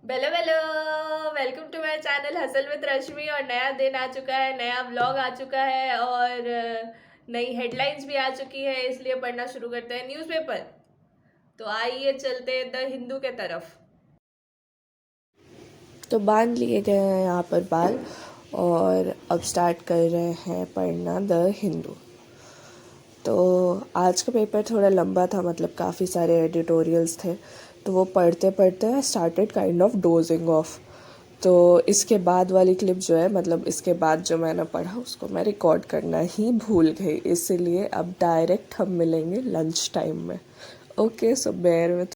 वेलो hello, welcome to my channel hustle with Rashmi. और नया दिन आ चुका है, नया व्लॉग आ चुका है और नई हेडलाइंस भी आ चुकी है, इसलिए पढ़ना शुरू करते हैं न्यूज़पेपर। तो आइए चलते हैं द हिंदू के तरफ। तो बांध लिए गए हैं यहाँ पर बाल और अब स्टार्ट कर रहे हैं पढ़ना द हिंदू। तो आज का पेपर थोड़ा लंबा था, मतलब काफ़ी सारे एडिटोरियल्स थे, तो वो पढ़ते पढ़ते I started kind of dosing of. तो इसके बाद वाली क्लिप जो है, मतलब इसके बाद जो मैंने पढ़ा उसको मैं रिकॉर्ड करना ही भूल गई, इसलिए अब डायरेक्ट हम मिलेंगे लंच टाइम में। Okay, so bear with.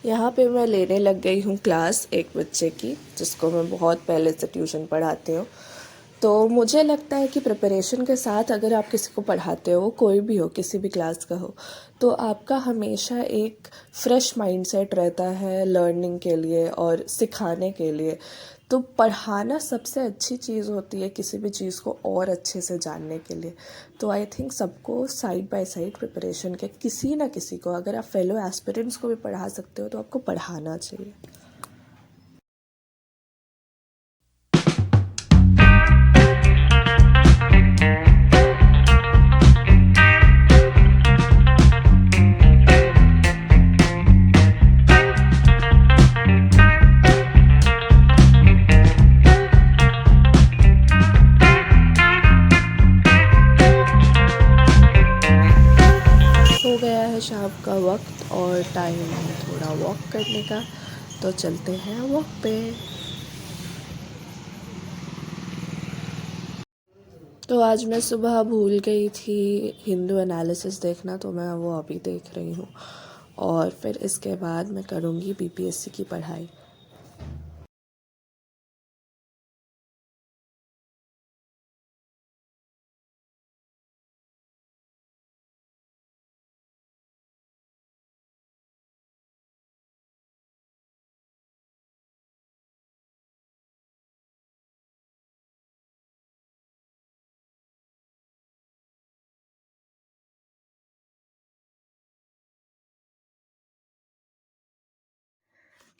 यहाँ पे मैं लेने लग गई हूँ क्लास एक बच्चे की, जिसको मैं बहुत पहले से ट्यूशन पढ़ाती हूँ। तो मुझे लगता है कि प्रिपरेशन के साथ अगर आप किसी को पढ़ाते हो, कोई भी हो, किसी भी क्लास का हो, तो आपका हमेशा एक फ्रेश माइंडसेट रहता है लर्निंग के लिए और सिखाने के लिए। तो पढ़ाना सबसे अच्छी चीज़ होती है किसी भी चीज़ को और अच्छे से जानने के लिए। तो आई थिंक सबको साइड बाय साइड प्रिपरेशन के किसी ना किसी को, अगर आप फेलो एस्पिरेंट्स को भी पढ़ा सकते हो तो आपको पढ़ाना चाहिए। हो गया है शाम का वक्त और टाइम है थोड़ा वॉक करने का, तो चलते हैं वॉक पे। तो आज मैं सुबह भूल गई थी हिंदू एनालिसिस देखना, तो मैं वो अभी देख रही हूँ और फिर इसके बाद मैं करूँगी बीपीएससी की पढ़ाई।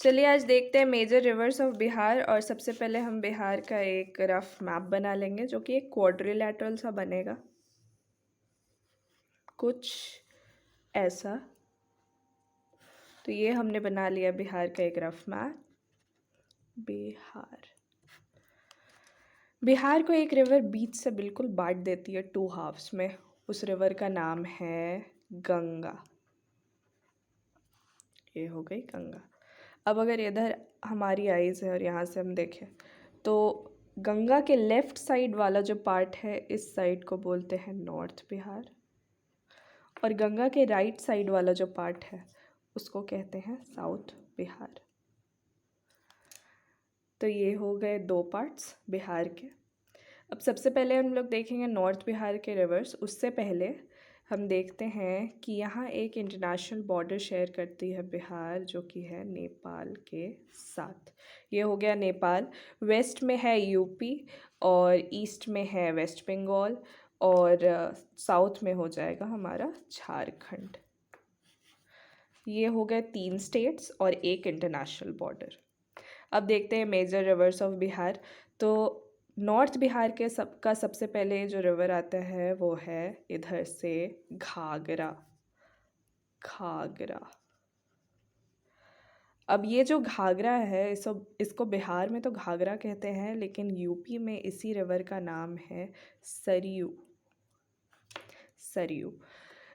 चलिए आज देखते हैं मेजर रिवर्स ऑफ बिहार। और सबसे पहले हम बिहार का एक रफ मैप बना लेंगे, जो कि एक क्वाड्रिलैटरल सा बनेगा कुछ ऐसा। तो ये हमने बना लिया बिहार का एक रफ मैप। बिहार को एक रिवर बीच से बिल्कुल बांट देती है टू हाफ्स में। उस रिवर का नाम है गंगा। ये हो गई गंगा। अब अगर इधर हमारी आइज़ है और यहाँ से हम देखें, तो गंगा के लेफ़्ट साइड वाला जो पार्ट है, इस साइड को बोलते हैं नॉर्थ बिहार, और गंगा के राइट साइड वाला जो पार्ट है उसको कहते हैं साउथ बिहार। तो ये हो गए दो पार्ट्स बिहार के। अब सबसे पहले हम लोग देखेंगे नॉर्थ बिहार के रिवर्स। उससे पहले हम देखते हैं कि यहाँ एक इंटरनेशनल बॉर्डर शेयर करती है बिहार, जो कि है नेपाल के साथ। ये हो गया नेपाल। वेस्ट में है यूपी और ईस्ट में है वेस्ट बंगाल और साउथ में हो जाएगा हमारा झारखंड। ये हो गए 3 स्टेट्स और एक इंटरनेशनल बॉर्डर। अब देखते हैं मेजर रिवर्स ऑफ बिहार। तो नॉर्थ बिहार के सबसे पहले जो रिवर आता है वो है इधर से घाघरा। घाघरा। अब ये जो घाघरा है, इसको बिहार में तो घाघरा कहते हैं, लेकिन यूपी में इसी रिवर का नाम है सरयू। सरयू।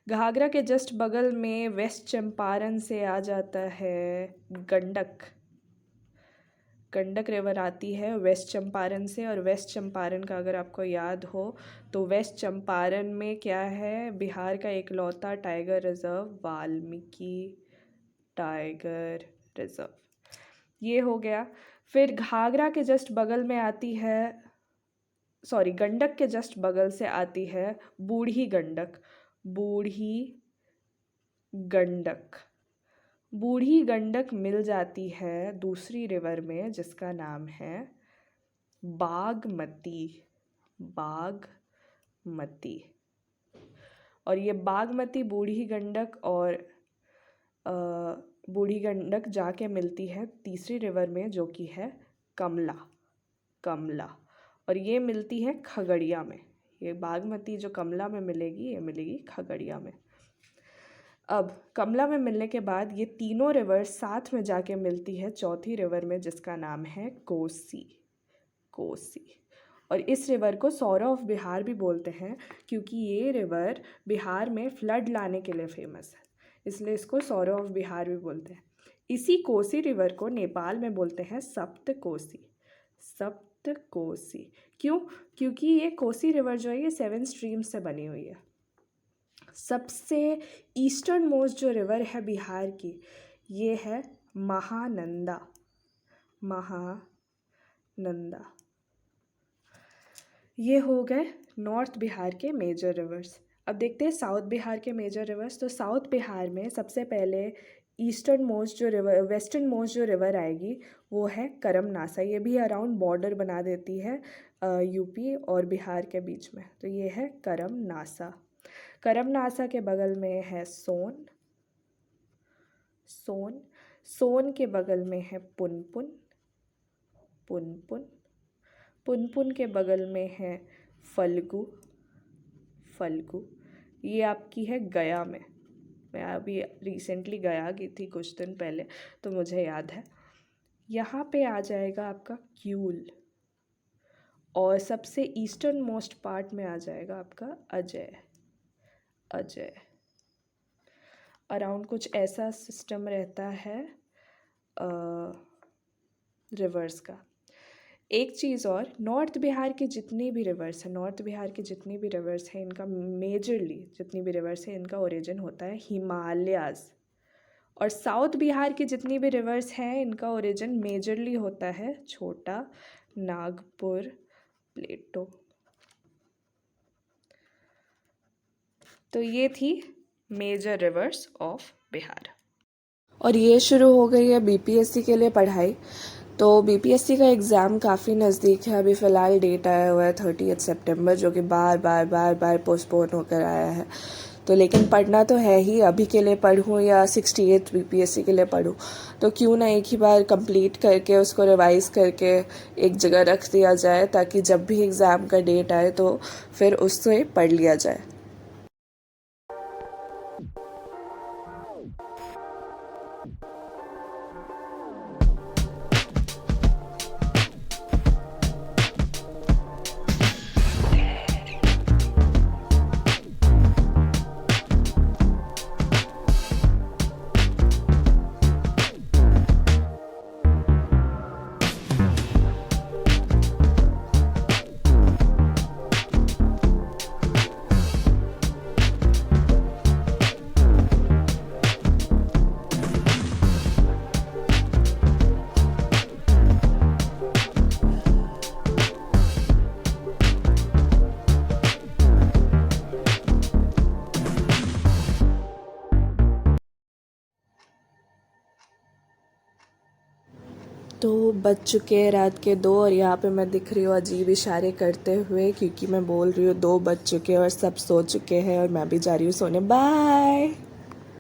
घाघरा के जस्ट बगल में वेस्ट चंपारण से आ जाता है गंडक। गंडक रिवर आती है वेस्ट चंपारण से, और वेस्ट चंपारण का अगर आपको याद हो तो वेस्ट चंपारण में क्या है, बिहार का एकलौता tiger reserve Valmiki tiger reserve, ये हो गया। फिर घाघरा के जस्ट बगल में आती है, सॉरी गंडक के जस्ट बगल से आती है बूढ़ी गंडक। बूढ़ी गंडक, बूढ़ी गंडक मिल जाती है दूसरी रिवर में जिसका नाम है बागमती। बागमती, और ये बागमती बूढ़ी गंडक और बूढ़ी गंडक जाके मिलती है तीसरी रिवर में जो कि है कमला। कमला, और ये मिलती है खगड़िया में। ये बागमती जो कमला में मिलेगी, ये मिलेगी खगड़िया में। अब कमला में मिलने के बाद ये तीनों रिवर साथ में जाके मिलती है चौथी रिवर में जिसका नाम है कोसी। कोसी, और इस रिवर को सौरा ऑफ बिहार भी बोलते हैं क्योंकि ये रिवर बिहार में फ्लड लाने के लिए फेमस है, इसलिए इसको सौरा ऑफ बिहार भी बोलते हैं। इसी कोसी रिवर को नेपाल में बोलते हैं सप्तकोसी। सप्तकोसी क्यों? क्योंकि ये कोसी रिवर जो है ये 7 स्ट्रीम्स से बनी हुई है। सबसे ईस्टर्न मोस्ट जो रिवर है बिहार की, ये है महानंदा। महानंदा, ये हो गए नॉर्थ बिहार के मेजर रिवर्स। अब देखते हैं साउथ बिहार के मेजर रिवर्स। तो साउथ बिहार में सबसे पहले ईस्टर्न मोस्ट जो रिवर, वेस्टर्न मोस्ट जो रिवर आएगी वो है करमनासा। ये भी अराउंड बॉर्डर बना देती है यूपी और बिहार के बीच में, तो ये है करमनासा। करमनासा के बगल में है सोन। सोन, सोन के बगल में है पुनपुन। पुनपुन, पुनपुन के बगल में है फल्गु। फल्गु, ये आपकी है गया में। मैं अभी रिसेंटली गया की थी कुछ दिन पहले, तो मुझे याद है। यहाँ पे आ जाएगा आपका क्यूल, और सबसे ईस्टर्न मोस्ट पार्ट में आ जाएगा आपका अजय। अजय, अराउंड कुछ ऐसा सिस्टम रहता है रिवर्स का। एक चीज़ और, नॉर्थ बिहार के जितने भी रिवर्स हैं, नॉर्थ बिहार के जितनी भी रिवर्स हैं, इनका मेजरली जितनी भी रिवर्स हैं इनका ओरिजिन होता है हिमालयाज़। और साउथ बिहार की जितनी भी रिवर्स हैं इनका ओरिजिन मेजरली होता है छोटा नागपुर प्लेटो। तो ये थी मेजर रिवर्स ऑफ बिहार। और ये शुरू हो गई है बीपीएससी के लिए पढ़ाई। तो बीपीएससी का एग्ज़ाम काफ़ी नज़दीक है। अभी फ़िलहाल डेट आया हुआ है 30 सितंबर, जो कि बार बार पोस्टपोन होकर आया है। तो लेकिन पढ़ना तो है ही। अभी के लिए पढ़ूँ या 68 बीपीएससी के लिए पढ़ूँ, तो क्यों ना एक ही बार कंप्लीट करके उसको रिवाइज़ करके एक जगह रख दिया जाए, ताकि जब भी एग्ज़ाम का डेट आए तो फिर उससे पढ़ लिया जाए। तो बज चुके हैं रात के 2, और यहाँ पे मैं दिख रही हूँ अजीब इशारे करते हुए, क्योंकि मैं बोल रही हूँ 2 बज चुके हैं और सब सो चुके हैं और मैं भी जा रही हूँ सोने। बाय।